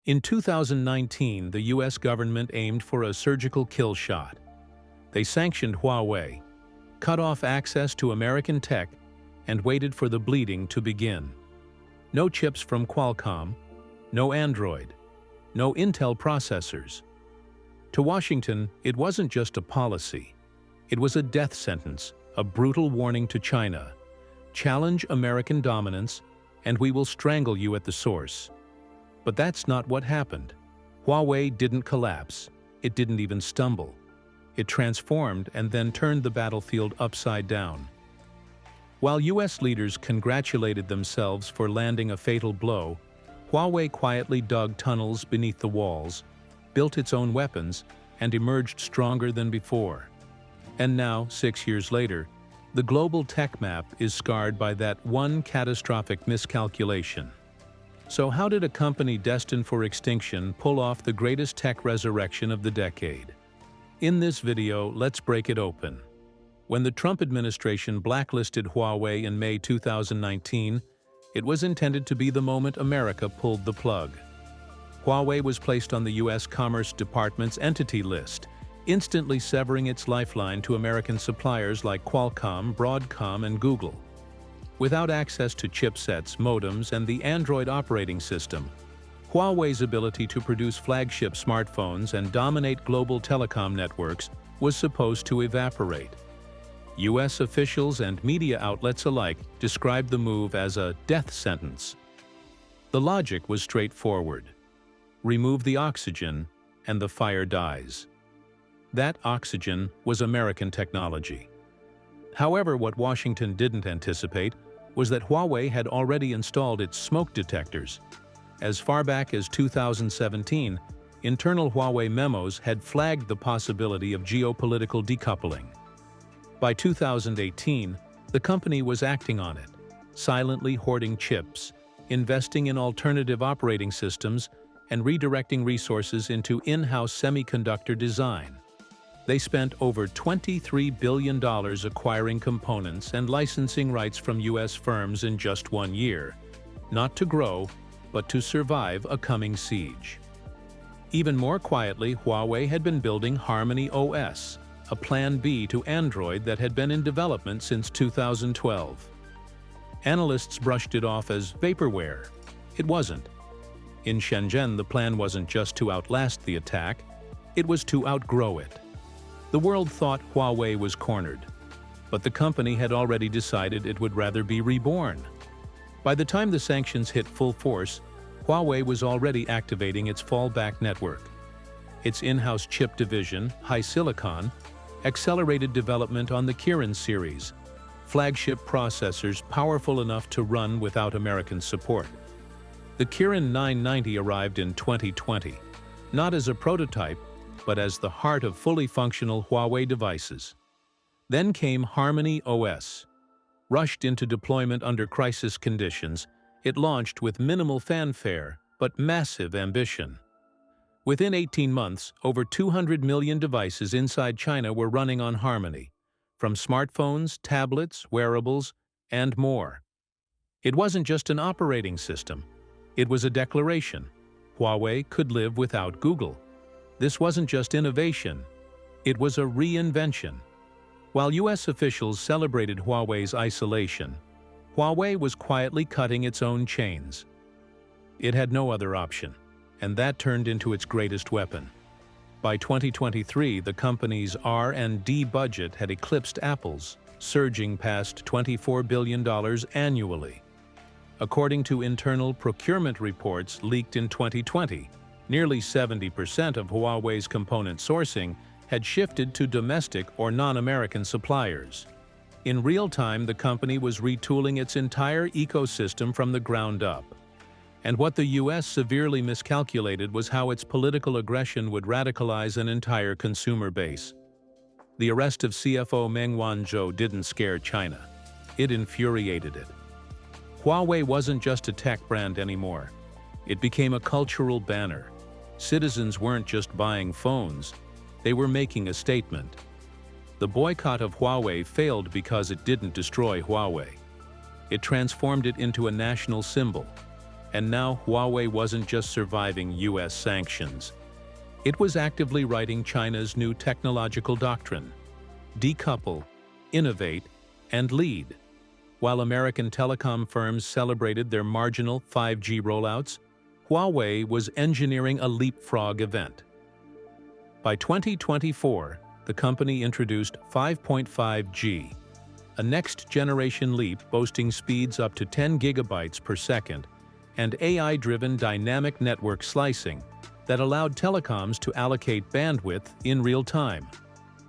In 2019, the US government aimed for a surgical kill shot. They sanctioned Huawei, cut off access to American tech, and waited for the bleeding to begin. No chips from Qualcomm, no Android, no Intel processors. To Washington, it wasn't just a policy. It was a death sentence, a brutal warning to China. Challenge American dominance, and we will strangle you at the source. But that's not what happened. Huawei didn't collapse. It didn't even stumble. It transformed and then turned the battlefield upside down. While US leaders congratulated themselves for landing a fatal blow, Huawei quietly dug tunnels beneath the walls, built its own weapons, and emerged stronger than before. And now, 6 years later, the global tech map is scarred by that one catastrophic miscalculation. So how did a company destined for extinction pull off the greatest tech resurrection of the decade? In this video, let's break it open. When the Trump administration blacklisted Huawei in May 2019, it was intended to be the moment America pulled the plug. Huawei was placed on the U.S. Commerce Department's entity list, instantly severing its lifeline to American suppliers like Qualcomm, Broadcom, and Google. Without access to chipsets, modems, and the Android operating system, Huawei's ability to produce flagship smartphones and dominate global telecom networks was supposed to evaporate. U.S. officials and media outlets alike described the move as a death sentence. The logic was straightforward. Remove the oxygen, and the fire dies. That oxygen was American technology. However, what Washington didn't anticipate was that Huawei had already installed its smoke detectors. As far back as 2017, internal Huawei memos had flagged the possibility of geopolitical decoupling. By 2018, the company was acting on it, silently hoarding chips, investing in alternative operating systems, and redirecting resources into in-house semiconductor design. They spent over $23 billion acquiring components and licensing rights from US firms in just 1 year, not to grow, but to survive a coming siege. Even more quietly, Huawei had been building Harmony OS, a plan B to Android that had been in development since 2012. Analysts brushed it off as vaporware. It wasn't. In Shenzhen, the plan wasn't just to outlast the attack, it was to outgrow it. The world thought Huawei was cornered, but the company had already decided it would rather be reborn. By the time the sanctions hit full force, Huawei was already activating its fallback network. Its in-house chip division, HiSilicon, accelerated development on the Kirin series, flagship processors powerful enough to run without American support. The Kirin 990 arrived in 2020, not as a prototype, but as the heart of fully functional Huawei devices. Then came Harmony OS. Rushed into deployment under crisis conditions, it launched with minimal fanfare, but massive ambition. Within 18 months, over 200 million devices inside China were running on Harmony, from smartphones, tablets, wearables, and more. It wasn't just an operating system. It was a declaration. Huawei could live without Google. This wasn't just innovation. It was a reinvention. While US officials celebrated Huawei's isolation, Huawei was quietly cutting its own chains. It had no other option, and that turned into its greatest weapon. By 2023, the company's R&D budget had eclipsed Apple's, surging past $24 billion annually. According to internal procurement reports leaked in 2020, nearly 70% of Huawei's component sourcing had shifted to domestic or non-American suppliers. In real time, the company was retooling its entire ecosystem from the ground up. And what the US severely miscalculated was how its political aggression would radicalize an entire consumer base. The arrest of CFO Meng Wanzhou didn't scare China. It infuriated it. Huawei wasn't just a tech brand anymore. It became a cultural banner. Citizens weren't just buying phones, they were making a statement. The boycott of Huawei failed because it didn't destroy Huawei. It transformed it into a national symbol. And now Huawei wasn't just surviving US sanctions. It was actively writing China's new technological doctrine: decouple, innovate, and lead. While American telecom firms celebrated their marginal 5G rollouts, Huawei was engineering a leapfrog event. By 2024, the company introduced 5.5G, a next-generation leap boasting speeds up to 10 gigabytes per second and AI-driven dynamic network slicing that allowed telecoms to allocate bandwidth in real time.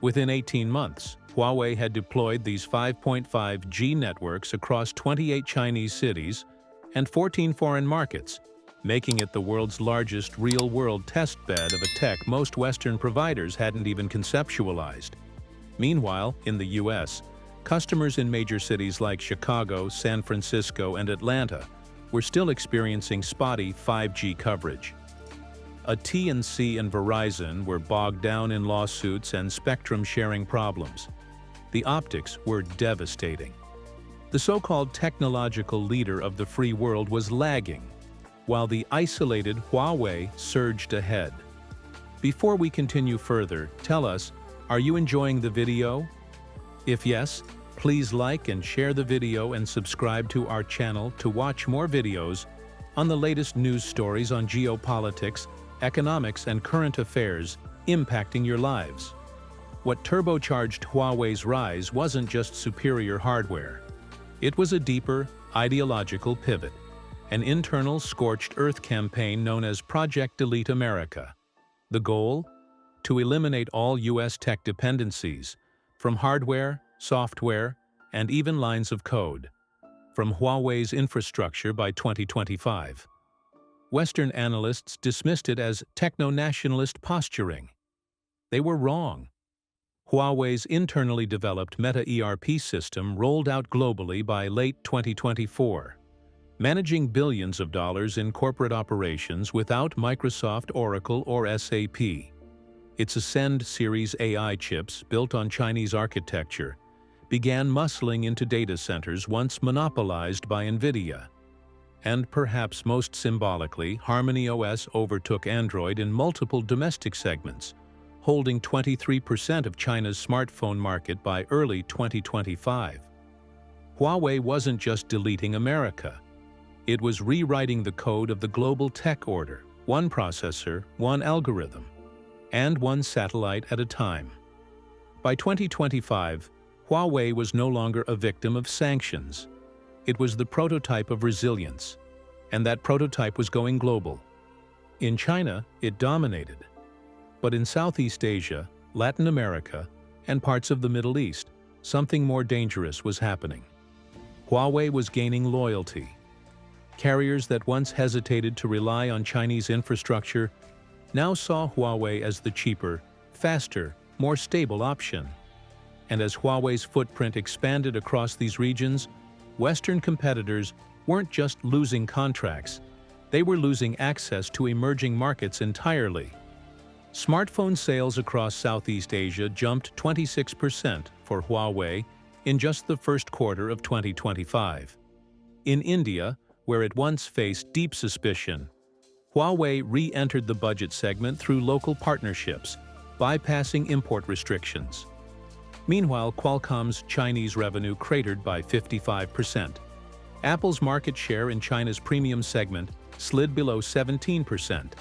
Within 18 months, Huawei had deployed these 5.5G networks across 28 Chinese cities and 14 foreign markets, making it the world's largest real-world testbed of a tech most Western providers hadn't even conceptualized. Meanwhile, in the US, customers in major cities like Chicago, San Francisco, and Atlanta were still experiencing spotty 5G coverage. AT&T and Verizon were bogged down in lawsuits and spectrum sharing problems. The optics were devastating. The so-called technological leader of the free world was lagging, while the isolated Huawei surged ahead. Before we continue further, tell us, are you enjoying the video? If yes, please like and share the video and subscribe to our channel to watch more videos on the latest news stories on geopolitics, economics, and current affairs impacting your lives. What turbocharged Huawei's rise wasn't just superior hardware. It was a deeper, ideological pivot, an internal scorched earth campaign known as Project Delete America. The goal? To eliminate all US tech dependencies, from hardware, software, and even lines of code, from Huawei's infrastructure by 2025. Western analysts dismissed it as techno-nationalist posturing. They were wrong. Huawei's internally developed Meta ERP system rolled out globally by late 2024, managing billions of dollars in corporate operations without Microsoft, Oracle, or SAP. Its Ascend series AI chips, built on Chinese architecture, began muscling into data centers once monopolized by NVIDIA. And perhaps most symbolically, Harmony OS overtook Android in multiple domestic segments, holding 23% of China's smartphone market by early 2025. Huawei wasn't just deleting America. It was rewriting the code of the global tech order, one processor, one algorithm, and one satellite at a time. By 2025, Huawei was no longer a victim of sanctions. It was the prototype of resilience, and that prototype was going global. In China, it dominated. But in Southeast Asia, Latin America, and parts of the Middle East, something more dangerous was happening. Huawei was gaining loyalty. Carriers that once hesitated to rely on Chinese infrastructure now saw Huawei as the cheaper, faster, more stable option. And as Huawei's footprint expanded across these regions, Western competitors weren't just losing contracts, they were losing access to emerging markets entirely. Smartphone sales across Southeast Asia jumped 26% for Huawei in just the first quarter of 2025. In India, where it once faced deep suspicion, Huawei re-entered the budget segment through local partnerships, bypassing import restrictions. Meanwhile, Qualcomm's Chinese revenue cratered by 55%. Apple's market share in China's premium segment slid below 17%,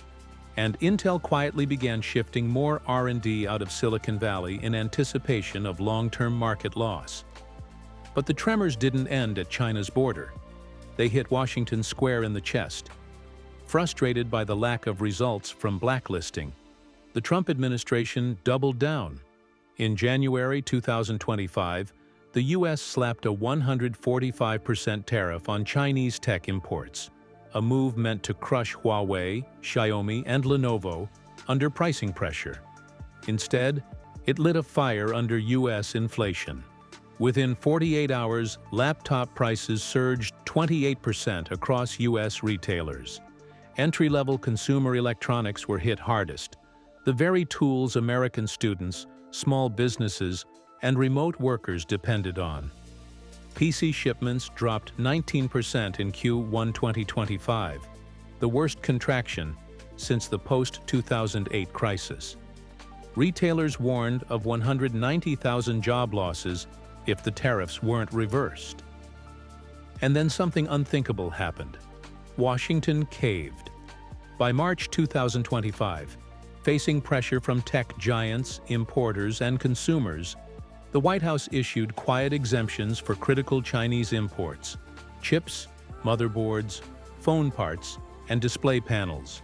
and Intel quietly began shifting more R&D out of Silicon Valley in anticipation of long-term market loss. But the tremors didn't end at China's border. They hit Washington Square in the chest. Frustrated by the lack of results from blacklisting, the Trump administration doubled down. In January 2025, the U.S. slapped a 145% tariff on Chinese tech imports, a move meant to crush Huawei, Xiaomi, and Lenovo under pricing pressure. Instead, it lit a fire under U.S. inflation. Within 48 hours, laptop prices surged 28% across U.S. retailers. Entry-level consumer electronics were hit hardest, the very tools American students, small businesses, and remote workers depended on. PC shipments dropped 19% in Q1 2025, the worst contraction since the post-2008 crisis. Retailers warned of 190,000 job losses if the tariffs weren't reversed. And then something unthinkable happened. Washington caved. By March 2025, facing pressure from tech giants, importers, and consumers, the White House issued quiet exemptions for critical Chinese imports: chips, motherboards, phone parts, and display panels.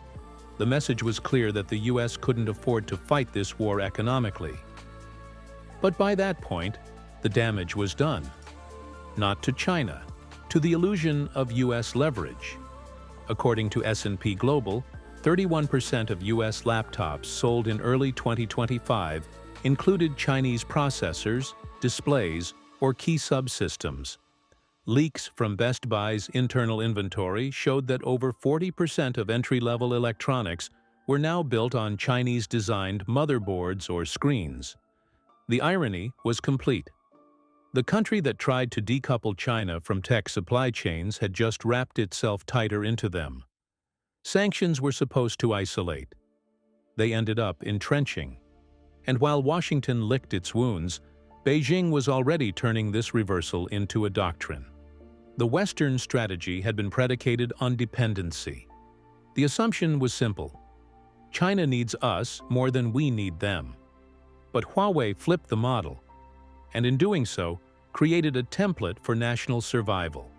The message was clear that the U.S. couldn't afford to fight this war economically. But by that point, the damage was done. Not to China, to the illusion of U.S. leverage. According to S&P Global, 31% of U.S. laptops sold in early 2025 included Chinese processors, displays, or key subsystems. Leaks from Best Buy's internal inventory showed that over 40% of entry-level electronics were now built on Chinese-designed motherboards or screens. The irony was complete. The country that tried to decouple China from tech supply chains had just wrapped itself tighter into them. Sanctions were supposed to isolate. They ended up entrenching. And while Washington licked its wounds, Beijing was already turning this reversal into a doctrine. The Western strategy had been predicated on dependency. The assumption was simple: China needs us more than we need them. But Huawei flipped the model, and in doing so, created a template for national survival.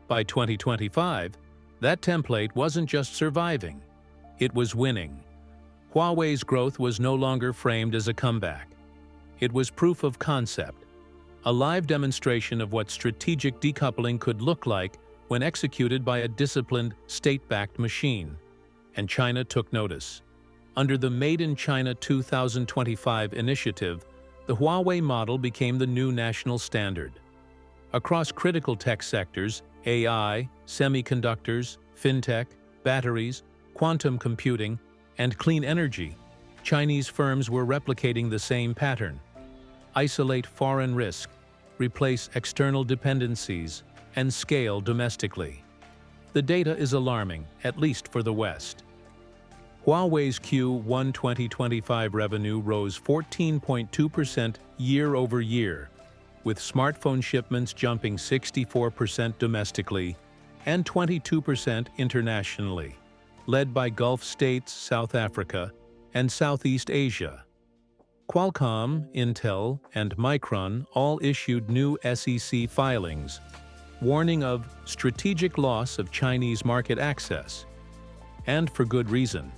By 2025, that template wasn't just surviving, it was winning. Huawei's growth was no longer framed as a comeback. It was proof of concept, a live demonstration of what strategic decoupling could look like when executed by a disciplined, state-backed machine. And China took notice. Under the Made in China 2025 initiative, the Huawei model became the new national standard. Across critical tech sectors, AI, semiconductors, fintech, batteries, quantum computing, and clean energy, Chinese firms were replicating the same pattern. Isolate foreign risk, replace external dependencies, and scale domestically. The data is alarming, at least for the West. Huawei's Q1 2025 revenue rose 14.2% year-over-year, with smartphone shipments jumping 64% domestically and 22% internationally, led by Gulf states, South Africa, and Southeast Asia. Qualcomm, Intel, and Micron all issued new SEC filings, warning of strategic loss of Chinese market access. And for good reason.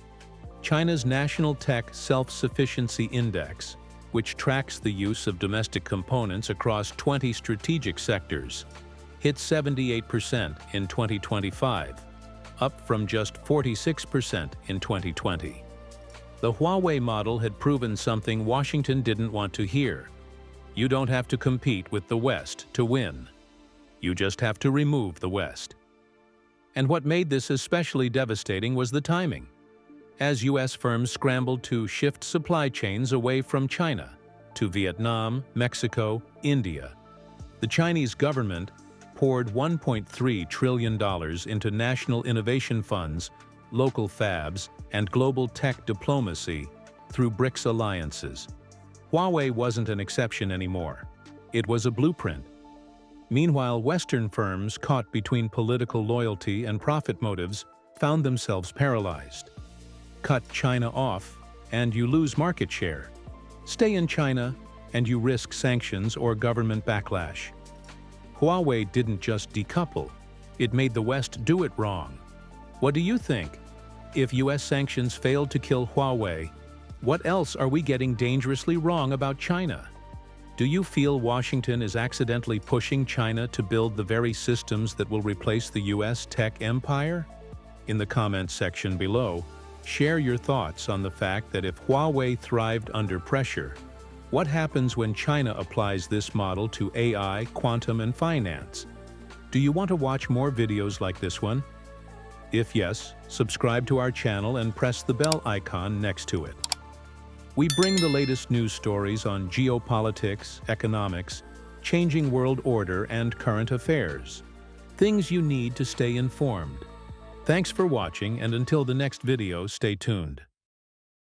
China's National Tech Self-Sufficiency Index, which tracks the use of domestic components across 20 strategic sectors, hit 78% in 2025, up from just 46% in 2020. The Huawei model had proven something Washington didn't want to hear. You don't have to compete with the West to win. You just have to remove the West. And what made this especially devastating was the timing. As U.S. firms scrambled to shift supply chains away from China to Vietnam, Mexico, India, the Chinese government poured $1.3 trillion into national innovation funds, local fabs, and global tech diplomacy through BRICS alliances. Huawei wasn't an exception anymore. It was a blueprint. Meanwhile, Western firms caught between political loyalty and profit motives found themselves paralyzed. Cut China off, and you lose market share. Stay in China, and you risk sanctions or government backlash. Huawei didn't just decouple, it made the West do it wrong. What do you think? If U.S. sanctions failed to kill Huawei, what else are we getting dangerously wrong about China? Do you feel Washington is accidentally pushing China to build the very systems that will replace the U.S. tech empire? In the comments section below, share your thoughts on the fact that if Huawei thrived under pressure, what happens when China applies this model to AI, quantum, and finance? Do you want to watch more videos like this one? If yes, subscribe to our channel and press the bell icon next to it. We bring the latest news stories on geopolitics, economics, changing world order and current affairs. Things you need to stay informed. Thanks for watching, and until the next video, stay tuned.